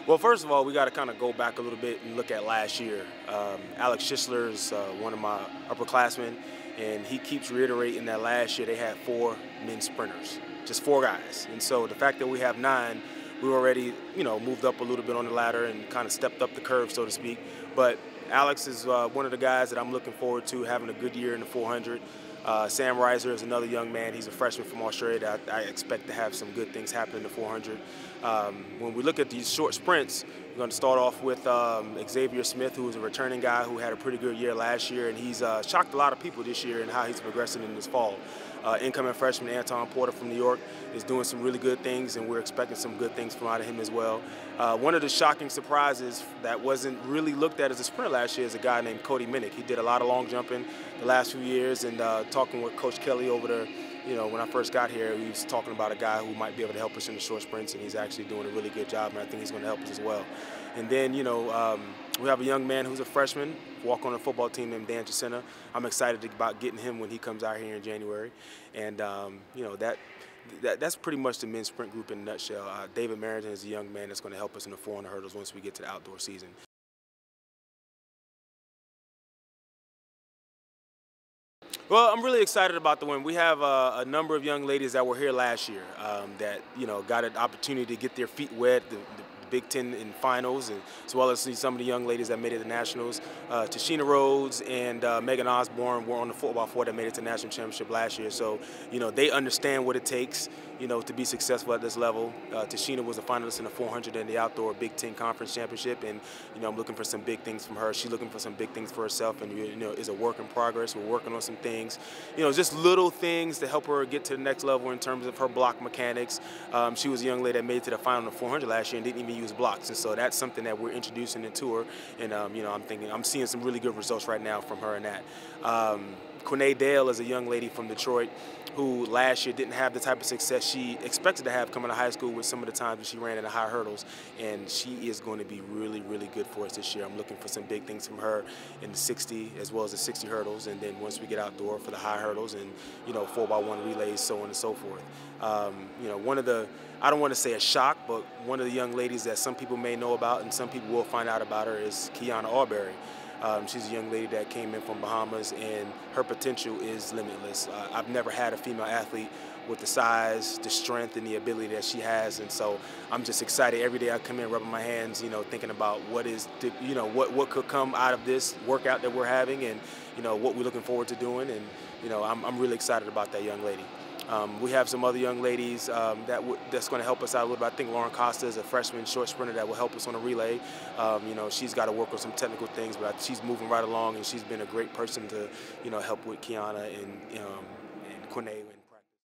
Well, first of all, we got to kind of go back a little bit and look at last year. Alex Schistler is one of my upperclassmen, and he keeps reiterating that last year they had 4 men sprinters, just 4 guys. And so the fact that we have 9, we already, moved up a little bit on the ladder and kind of stepped up the curve, so to speak. But Alex is one of the guys that I'm looking forward to having a good year in the 400. Sam Reiser is another young man. He's a freshman from Australia that I expect to have some good things happen in the 400. When we look at these short sprints, we're going to start off with Xavier Smith, who is a returning guy who had a pretty good year last year, and he's shocked a lot of people this year in how he's progressing in this fall. Incoming freshman Anton Porter from New York is doing some really good things, and we're expecting some good things from out of him as well. One of the shocking surprises that wasn't really looked at as a sprinter last year is a guy named Cody Minnick. He did a lot of long jumping the last few years, and talking with Coach Kelly over there, when I first got here, he was talking about a guy who might be able to help us in the short sprints, and he's actually doing a really good job, and I think he's going to help us as well. And then, we have a young man who's a freshman, walk on a football team named Dan Jacinta. I'm excited about getting him when he comes out here in January. And, that's pretty much the men's sprint group in a nutshell. David Merrington is a young man that's going to help us in the 400 hurdles once we get to the outdoor season. Well, I'm really excited about the win. We have a number of young ladies that were here last year that got an opportunity to get their feet wet. The Big Ten in finals, and as well as some of the young ladies that made it to nationals. Tashina Rhodes and Megan Osborne were on the football floor that made it to national championship last year. So, they understand what it takes, to be successful at this level. Tashina was a finalist in the 400 in the outdoor Big Ten conference championship, and I'm looking for some big things from her. She's looking for some big things for herself, and is a work in progress. We're working on some things, just little things to help her get to the next level in terms of her block mechanics. She was a young lady that made it to the final in the 400 last year and didn't even use blocks, and so that's something that we're introducing into her, and I'm seeing some really good results right now from her in that. Quinay Dale is a young lady from Detroit who last year didn't have the type of success she expected to have coming to high school with some of the times that she ran in the high hurdles, and she is going to be really, really good for us this year. I'm looking for some big things from her in the 60 as well as the 60 hurdles, and then once we get outdoor for the high hurdles and 4x1 relays, so on and so forth. One of the, I don't want to say a shock, but one of the young ladies that some people may know about and some people will find out about her is Kiana Arbery. She's a young lady that came in from Bahamas, and her potential is limitless. I've never had a female athlete with the size, the strength, and the ability that she has, and so I'm just excited every day I come in rubbing my hands, thinking about what is, what could come out of this workout that we're having, and what we're looking forward to doing, and I'm really excited about that young lady. We have some other young ladies that's going to help us out a little bit. I think Lauren Costa is a freshman short sprinter that will help us on a relay. She's got to work on some technical things, but she's moving right along, and she's been a great person to help with Kiana and Quinay.